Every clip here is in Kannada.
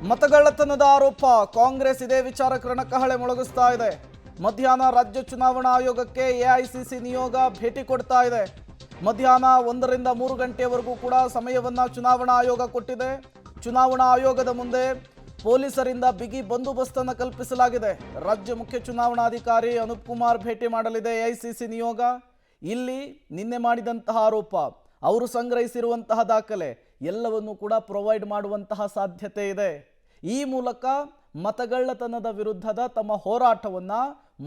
ಮತಗಳ್ಳತನದ ಆರೋಪ ಕಾಂಗ್ರೆಸ್ ಇದೇ ವಿಚಾರಕ್ಕೆ ರಣಕಹಳೆ ಮೊಳಗಿಸ್ತಾ ಇದೆ. ಮಧ್ಯಾಹ್ನ ರಾಜ್ಯ ಚುನಾವಣಾ ಆಯೋಗಕ್ಕೆ ಎಐಸಿಸಿ ನಿಯೋಗ ಭೇಟಿ ಕೊಡ್ತಾ ಇದೆ. ಮಧ್ಯಾಹ್ನ 1 ರಿಂದ 3 ಗಂಟೆವರೆಗೂ ಕೂಡ ಸಮಯವನ್ನ ಚುನಾವಣಾ ಆಯೋಗ ಕೊಟ್ಟಿದೆ. ಚುನಾವಣಾ ಆಯೋಗದ ಮುಂದೆ ಪೊಲೀಸರಿಂದ ಬಿಗಿ ಬಂದೋಬಸ್ತನ್ನು ಕಲ್ಪಿಸಲಾಗಿದೆ. ರಾಜ್ಯ ಮುಖ್ಯ ಚುನಾವಣಾಧಿಕಾರಿ ಅನೂಪ್ ಕುಮಾರ್ ಭೇಟಿ ಮಾಡಲಿದೆ ಎಐಸಿಸಿ ನಿಯೋಗ. ಇಲ್ಲಿ ನಿನ್ನೆ ಮಾಡಿದಂತಹ ಆರೋಪ, ಅವರು ಸಂಗ್ರಹಿಸಿರುವಂತಹ ದಾಖಲೆ ಎಲ್ಲವನ್ನು ಕೂಡ ಪ್ರೊವೈಡ್ ಮಾಡುವಂತಹ ಸಾಧ್ಯತೆ ಇದೆ. ಈ ಮೂಲಕ ಮತಗಳ್ಳತನದ ವಿರುದ್ಧದ ತಮ್ಮ ಹೋರಾಟವನ್ನು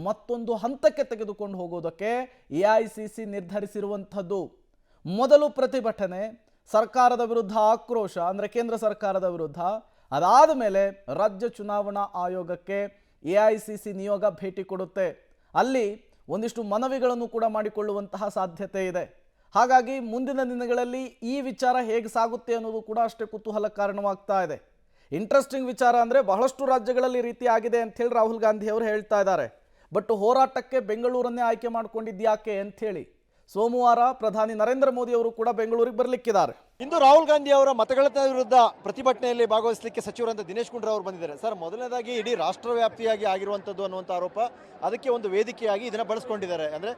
ಮತ್ತೊಂದು ಹಂತಕ್ಕೆ ತೆಗೆದುಕೊಂಡು ಹೋಗೋದಕ್ಕೆ ಎಐಸಿಸಿ ನಿರ್ಧರಿಸಿರುವಂಥದ್ದು. ಮೊದಲು ಪ್ರತಿಭಟನೆ, ಸರ್ಕಾರದ ವಿರುದ್ಧ ಆಕ್ರೋಶ, ಅಂದರೆ ಕೇಂದ್ರ ಸರ್ಕಾರದ ವಿರುದ್ಧ. ಅದಾದ ಮೇಲೆ ರಾಜ್ಯ ಚುನಾವಣಾ ಆಯೋಗಕ್ಕೆ ಎಐಸಿಸಿ ನಿಯೋಗ ಭೇಟಿ ಕೊಡುತ್ತೆ. ಅಲ್ಲಿ ಒಂದಿಷ್ಟು ಮನವಿಗಳನ್ನು ಕೂಡ ಮಾಡಿಕೊಳ್ಳುವಂತಹ ಸಾಧ್ಯತೆ ಇದೆ. ಹಾಗಾಗಿ ಮುಂದಿನ ದಿನಗಳಲ್ಲಿ ಈ ವಿಚಾರ ಹೇಗೆ ಸಾಗುತ್ತೆ ಅನ್ನೋದು ಕೂಡ ಅಷ್ಟೇ ಕುತೂಹಲ ಕಾರಣವಾಗ್ತಾ ಇದೆ. ಇಂಟ್ರೆಸ್ಟಿಂಗ್ ವಿಚಾರ ಅಂದರೆ ಬಹಳಷ್ಟು ರಾಜ್ಯಗಳಲ್ಲಿ ರೀತಿ ಆಗಿದೆ ಅಂಥೇಳಿ ರಾಹುಲ್ ಗಾಂಧಿ ಅವರು ಹೇಳ್ತಾ ಇದ್ದಾರೆ. ಬಟ್ ಹೋರಾಟಕ್ಕೆ ಬೆಂಗಳೂರನ್ನೇ ಆಯ್ಕೆ ಮಾಡ್ಕೊಂಡಿದ್ಯಾಕೆ ಅಂಥೇಳಿ ಸೋಮವಾರ ಪ್ರಧಾನಿ ನರೇಂದ್ರ ಮೋದಿ ಅವರು ಕೂಡ ಬೆಂಗಳೂರಿಗೆ ಬರಲಿಕ್ಕಿದ್ದಾರೆ. ಇಂದು ರಾಹುಲ್ ಗಾಂಧಿ ಅವರ ಮತಗಳ್ಳತನ ವಿರುದ್ಧ ಪ್ರತಿಭಟನೆಯಲ್ಲಿ ಭಾಗವಹಿಸಲಿಕ್ಕೆ ಸಚಿವರಂತ ದಿನೇಶ್ ಗುಂಡೂರಾವ್ ಅವರು ಬಂದಿದ್ದಾರೆ. ಸರ್, ಮೊದಲನೇದಾಗಿ ಇಡೀ ರಾಷ್ಟ್ರವ್ಯಾಪ್ತಿಯಾಗಿ ಆಗಿರುವಂಥದ್ದು ಅನ್ನುವಂಥ ಆರೋಪ, ಅದಕ್ಕೆ ಒಂದು ವೇದಿಕೆಯಾಗಿ ಇದನ್ನು ಬಳಸ್ಕೊಂಡಿದ್ದಾರೆ. ಅಂದರೆ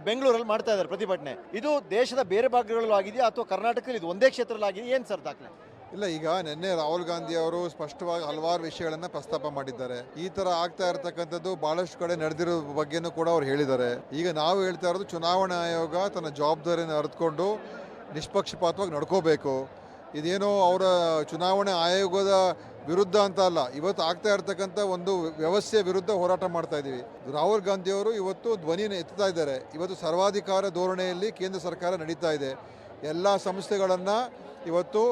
ಬೆಂಗಳೂರಲ್ಲಿ ಮಾಡ್ತಾ ಇದ್ದಾರೆ ಪ್ರತಿಭಟನೆ. ಇದು ದೇಶದ ಬೇರೆ ಭಾಗಗಳಲ್ಲೂ ಆಗಿದೆಯಾ ಅಥವಾ ಕರ್ನಾಟಕದಲ್ಲಿ ಇದು ಒಂದೇ ಕ್ಷೇತ್ರದಲ್ಲಿ ಆಗಿದೆ? ಏನು ಸರ್ ದಾಖಲೆ? ಇಲ್ಲ, ಈಗ ನಿನ್ನೆ ರಾಹುಲ್ ಗಾಂಧಿ ಅವರು ಸ್ಪಷ್ಟವಾಗಿ ಹಲವಾರು ವಿಷಯಗಳನ್ನು ಪ್ರಸ್ತಾಪ ಮಾಡಿದ್ದಾರೆ. ಈ ತರ ಆಗ್ತಾ ಇರತಕ್ಕಂಥದ್ದು ಬಹಳಷ್ಟು ಕಡೆ ನಡೆದಿರೋ ಬಗ್ಗೆನೂ ಕೂಡ ಅವ್ರು ಹೇಳಿದ್ದಾರೆ. ಈಗ ನಾವು ಹೇಳ್ತಾ ಇರೋದು, ಚುನಾವಣಾ ಆಯೋಗ ತನ್ನ ಜವಾಬ್ದಾರಿಯನ್ನು ಅರಿತುಕೊಂಡು ನಿಷ್ಪಕ್ಷಪಾತವಾಗಿ ನಡ್ಕೋಬೇಕು. ಇದೇನೋ ಅವರ ಚುನಾವಣಾ ಆಯೋಗದ ವಿರುದ್ಧ ಅಂತ ಅಲ್ಲ, ಇವತ್ತು ಆಗ್ತಾ ಇರತಕ್ಕಂಥ ಒಂದು ವ್ಯವಸ್ಥೆಯ ವಿರುದ್ಧ ಹೋರಾಟ ಮಾಡ್ತಾ ಇದ್ದೀವಿ. ರಾಹುಲ್ ಗಾಂಧಿ ಅವರು ಇವತ್ತು ಧ್ವನಿನ ಎತ್ತಾ ಇದ್ದಾರೆ. ಇವತ್ತು ಸರ್ವಾಧಿಕಾರ ಧೋರಣೆಯಲ್ಲಿ ಕೇಂದ್ರ ಸರ್ಕಾರ ನಡೀತಾ ಇದೆ. ಎಲ್ಲ ಸಂಸ್ಥೆಗಳನ್ನು ಇವತ್ತು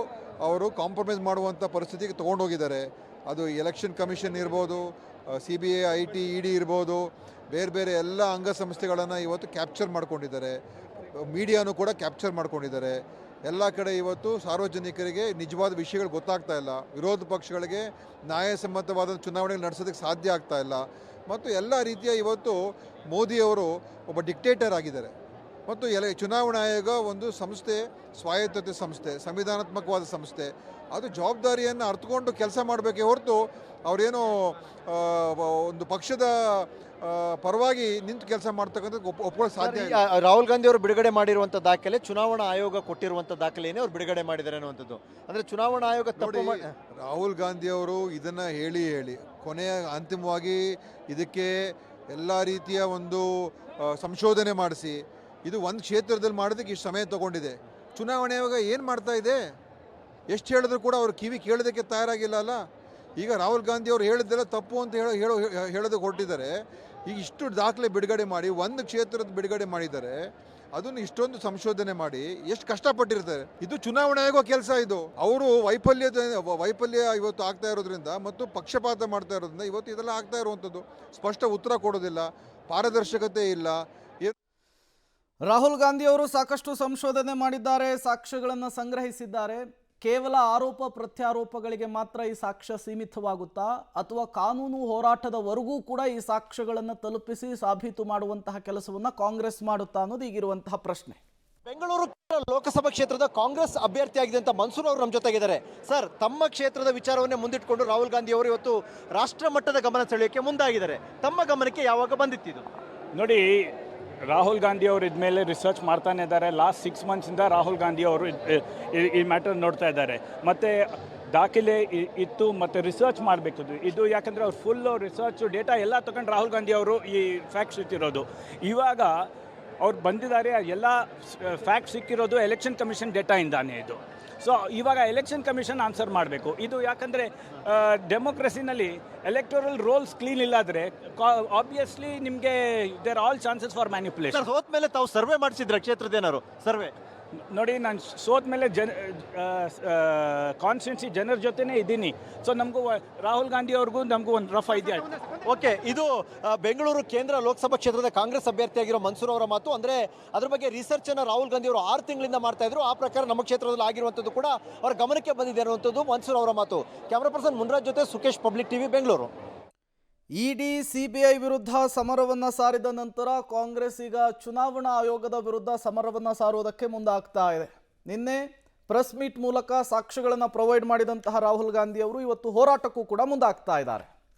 ಅವರು ಕಾಂಪ್ರಮೈಸ್ ಮಾಡುವಂಥ ಪರಿಸ್ಥಿತಿಗೆ ತೊಗೊಂಡೋಗಿದ್ದಾರೆ. ಅದು ಎಲೆಕ್ಷನ್ ಕಮಿಷನ್ ಇರ್ಬೋದು, CBI, IT, ED ಇರ್ಬೋದು, ಬೇರೆ ಬೇರೆ ಎಲ್ಲ ಅಂಗಸಂಸ್ಥೆಗಳನ್ನು ಇವತ್ತು ಕ್ಯಾಪ್ಚರ್ ಮಾಡ್ಕೊಂಡಿದ್ದಾರೆ. ಮೀಡಿಯಾನು ಕೂಡ ಕ್ಯಾಪ್ಚರ್ ಮಾಡ್ಕೊಂಡಿದ್ದಾರೆ. ಎಲ್ಲ ಕಡೆ ಇವತ್ತು ಸಾರ್ವಜನಿಕರಿಗೆ ನಿಜವಾದ ವಿಷಯಗಳು ಗೊತ್ತಾಗ್ತಾ ಇಲ್ಲ. ವಿರೋಧ ಪಕ್ಷಗಳಿಗೆ ನ್ಯಾಯಸಮ್ಮತವಾದ ಚುನಾವಣೆ ನಡೆಸೋದಕ್ಕೆ ಸಾಧ್ಯ ಆಗ್ತಾ ಇಲ್ಲ. ಮತ್ತು ಎಲ್ಲ ರೀತಿಯ ಇವತ್ತು ಮೋದಿಯವರು ಒಬ್ಬ ಡಿಕ್ಟೇಟರ್ ಆಗಿದ್ದಾರೆ. ಮತ್ತು ಚುನಾವಣಾ ಆಯೋಗ ಒಂದು ಸಂಸ್ಥೆ, ಸ್ವಾಯತ್ತತೆ ಸಂಸ್ಥೆ, ಸಂವಿಧಾನಾತ್ಮಕವಾದ ಸಂಸ್ಥೆ. ಅದು ಜವಾಬ್ದಾರಿಯನ್ನು ಅರ್ಥಕೊಂಡು ಕೆಲಸ ಮಾಡಬೇಕೇ ಹೊರತು ಅವರೇನೋ ಒಂದು ಪಕ್ಷದ ಪರವಾಗಿ ನಿಂತು ಕೆಲಸ ಮಾಡ್ತಕ್ಕಂಥದ್ದು ಒಪ್ಕೊಳ್ಳೋಕೆ ಸಾಧ್ಯ ಇಲ್ಲ. ರಾಹುಲ್ ಗಾಂಧಿ ಅವರು ಬಿಡುಗಡೆ ಮಾಡಿರುವಂಥ ದಾಖಲೆ, ಚುನಾವಣಾ ಆಯೋಗ ಕೊಟ್ಟಿರುವಂಥ ದಾಖಲೆಯೇ ಅವ್ರು ಬಿಡುಗಡೆ ಮಾಡಿದ್ದಾರೆ ಅನ್ನುವಂಥದ್ದು. ಅಂದರೆ ಚುನಾವಣಾ ಆಯೋಗ ರಾಹುಲ್ ಗಾಂಧಿ ಅವರು ಇದನ್ನು ಹೇಳಿ ಕೊನೆಯ ಅಂತಿಮವಾಗಿ ಇದಕ್ಕೆ ಎಲ್ಲ ರೀತಿಯ ಒಂದು ಸಂಶೋಧನೆ ಮಾಡಿಸಿ, ಇದು ಒಂದು ಕ್ಷೇತ್ರದಲ್ಲಿ ಮಾಡೋದಕ್ಕೆ ಇಷ್ಟು ಸಮಯ ತಗೊಂಡಿದೆ. ಚುನಾವಣೆ ಆಯೋಗ ಏನು ಮಾಡ್ತಾ ಇದೆ? ಎಷ್ಟು ಹೇಳಿದ್ರು ಕೂಡ ಅವರು ಕಿವಿ ಕೇಳೋದಕ್ಕೆ ತಯಾರಾಗಿಲ್ಲ ಅಲ್ಲ. ಈಗ ರಾಹುಲ್ ಗಾಂಧಿ ಅವರು ಹೇಳಿದ್ದೆಲ್ಲ ತಪ್ಪು ಅಂತ ಹೇಳೋದಕ್ಕೆ ಹೊರಟಿದ್ದಾರೆ. ಈಗ ಇಷ್ಟು ದಾಖಲೆ ಬಿಡುಗಡೆ ಮಾಡಿ, ಒಂದು ಕ್ಷೇತ್ರದ ಬಿಡುಗಡೆ ಮಾಡಿದ್ದಾರೆ. ಅದನ್ನು ಇಷ್ಟೊಂದು ಸಂಶೋಧನೆ ಮಾಡಿ ಎಷ್ಟು ಕಷ್ಟಪಟ್ಟಿರ್ತಾರೆ. ಇದು ಚುನಾವಣಾ ಆಯೋಗ ಕೆಲಸ. ಇದು ಅವರು ವೈಫಲ್ಯ ಇವತ್ತು ಆಗ್ತಾ ಇರೋದ್ರಿಂದ ಮತ್ತು ಪಕ್ಷಪಾತ ಮಾಡ್ತಾ ಇರೋದ್ರಿಂದ ಇವತ್ತು ಇದೆಲ್ಲ ಆಗ್ತಾ ಇರುವಂಥದ್ದು. ಸ್ಪಷ್ಟ ಉತ್ತರ ಕೊಡೋದಿಲ್ಲ, ಪಾರದರ್ಶಕತೆ ಇಲ್ಲ. ರಾಹುಲ್ ಗಾಂಧಿ ಅವರು ಸಾಕಷ್ಟು ಸಂಶೋಧನೆ ಮಾಡಿದ್ದಾರೆ, ಸಾಕ್ಷ್ಯಗಳನ್ನು ಸಂಗ್ರಹಿಸಿದ್ದಾರೆ. ಕೇವಲ ಆರೋಪ ಪ್ರತ್ಯಾರೋಪಗಳಿಗೆ ಮಾತ್ರ ಈ ಸಾಕ್ಷ್ಯ ಸೀಮಿತವಾಗುತ್ತಾ, ಅಥವಾ ಕಾನೂನು ಹೋರಾಟದವರೆಗೂ ಕೂಡ ಈ ಸಾಕ್ಷ್ಯಗಳನ್ನು ತಲುಪಿಸಿ ಸಾಬೀತು ಮಾಡುವಂತಹ ಕೆಲಸವನ್ನು ಕಾಂಗ್ರೆಸ್ ಮಾಡುತ್ತಾ ಅನ್ನೋದು ಈಗಿರುವಂತಹ ಪ್ರಶ್ನೆ. ಬೆಂಗಳೂರು ಲೋಕಸಭಾ ಕ್ಷೇತ್ರದ ಕಾಂಗ್ರೆಸ್ ಅಭ್ಯರ್ಥಿಯಾಗಿದೆ ಅಂತ ಮನ್ಸೂರ್ ಅವರು ನಮ್ಮ ಜೊತೆಗಿದ್ದಾರೆ. ಸರ್, ತಮ್ಮ ಕ್ಷೇತ್ರದ ವಿಚಾರವನ್ನೇ ಮುಂದಿಟ್ಕೊಂಡು ರಾಹುಲ್ ಗಾಂಧಿ ಅವರು ಇವತ್ತು ರಾಷ್ಟ್ರ ಮಟ್ಟದ ಗಮನ ಸೆಳೆಯೋಕ್ಕೆ ಮುಂದಾಗಿದ್ದಾರೆ. ತಮ್ಮ ಗಮನಕ್ಕೆ ಯಾವಾಗ ಬಂದಿತ್ತಿದು? ನೋಡಿ, ರಾಹುಲ್ ಗಾಂಧಿ ಅವರು ಇದ್ಮೇಲೆ ರಿಸರ್ಚ್ ಮಾಡ್ತಾನೆ ಇದ್ದಾರೆ. ಲಾಸ್ಟ್ 6 ಮಂತ್ಸಿಂದ ರಾಹುಲ್ ಗಾಂಧಿ ಅವರು ಈ ಮ್ಯಾಟರ್ ನೋಡ್ತಾ ಇದ್ದಾರೆ. ಮತ್ತು ದಾಖಲೆ ಇತ್ತು ಮತ್ತು ರಿಸರ್ಚ್ ಮಾಡಬೇಕಿತ್ತು ಇದು. ಯಾಕಂದರೆ ಅವ್ರು ಫುಲ್ ರಿಸರ್ಚು ಡೇಟಾ ಎಲ್ಲ ತಗೊಂಡು ರಾಹುಲ್ ಗಾಂಧಿ ಅವರು ಈ ಫ್ಯಾಕ್ಟ್ಸ್ ಇಟ್ಟಿರೋದು. ಇವಾಗ ಅವ್ರು ಬಂದಿದ್ದಾರೆ, ಎಲ್ಲ ಫ್ಯಾಕ್ಟ್ ಸಿಕ್ಕಿರೋದು ಎಲೆಕ್ಷನ್ ಕಮಿಷನ್ ಡೇಟಾಯಿಂದಾನೇ ಇದು. ಸೊ ಇವಾಗ ಎಲೆಕ್ಷನ್ ಕಮಿಷನ್ ಆನ್ಸರ್ ಮಾಡಬೇಕು ಇದು. ಯಾಕಂದರೆ ಡೆಮೋಕ್ರಸಿನಲ್ಲಿ ಎಲೆಕ್ಟೋರಲ್ ರೋಲ್ಸ್ ಕ್ಲೀನ್ ಇಲ್ಲಾದರೆ ಆಬ್ವಿಯಸ್ಲಿ ನಿಮಗೆ there all chances for manipulation. ಹೋದ ಮೇಲೆ ತಾವು ಸರ್ವೆ ಮಾಡಿಸಿದ್ರೆ ಕ್ಷೇತ್ರದೇನಾರು ಸರ್ವೆ? ನೋಡಿ, ನಾನು ಸೋತ ಮೇಲೆ ಕಾನ್ಸ್ಟಿಟ್ಯೂನ್ಸಿ ಜನರ ಜೊತೆನೇ ಇದ್ದೀನಿ. ಸೊ ನಮಗೂ ರಾಹುಲ್ ಗಾಂಧಿ ಅವ್ರಿಗೂ ನಮಗೂ ಒಂದು ರಫ್ ಐಡಿಯಾ ಆಯಿತು. ಓಕೆ, ಇದು ಬೆಂಗಳೂರು ಕೇಂದ್ರ ಲೋಕಸಭಾ ಕ್ಷೇತ್ರದ ಕಾಂಗ್ರೆಸ್ ಅಭ್ಯರ್ಥಿಯಾಗಿರೋ ಮನ್ಸೂರ್ ಅವರ ಮಾತು. ಅಂದರೆ ಅದ್ರ ಬಗ್ಗೆ ರಿಸರ್ಚನ್ನು ರಾಹುಲ್ ಗಾಂಧಿ ಅವರು 6 ತಿಂಗಳಿಂದ ಮಾಡ್ತಾ ಇದ್ರು. ಆ ಪ್ರಕಾರ ನಮ್ಮ ಕ್ಷೇತ್ರದಲ್ಲಿ ಆಗಿರುವಂಥದ್ದು ಕೂಡ ಅವರ ಗಮನಕ್ಕೆ ಬಂದಿದೆ ಅನ್ನುವಂಥದ್ದು ಮನ್ಸೂರ್ ಅವರ ಮಾತು. ಕ್ಯಾಮ್ರಾ ಪರ್ಸನ್ ಮುನ್ರಾಜ್ ಜೊತೆ Sukhesh, public TV, Bengaluru. ED CBI ವಿರುದ್ಧ ಸಮರವನ್ನು ಸಾರಿದ ನಂತರ ಕಾಂಗ್ರೆಸ್ ಈಗ ಚುನಾವಣಾ ಆಯೋಗದ ವಿರುದ್ಧ ಸಮರವನ್ನು ಸಾರುವುದಕ್ಕೆ ಮುಂದಾಗ್ತಾ ಇದೆ. ನಿನ್ನೆ ಪ್ರೆಸ್ ಮೀಟ್ ಮೂಲಕ ಸಾಕ್ಷ್ಯಗಳನ್ನು ಪ್ರೊವೈಡ್ ಮಾಡಿದಂತಹ ರಾಹುಲ್ ಗಾಂಧಿ ಅವರು ಇವತ್ತು ಹೋರಾಟಕ್ಕೂ ಕೂಡ ಮುಂದಾಗ್ತಾ ಇದ್ದಾರೆ.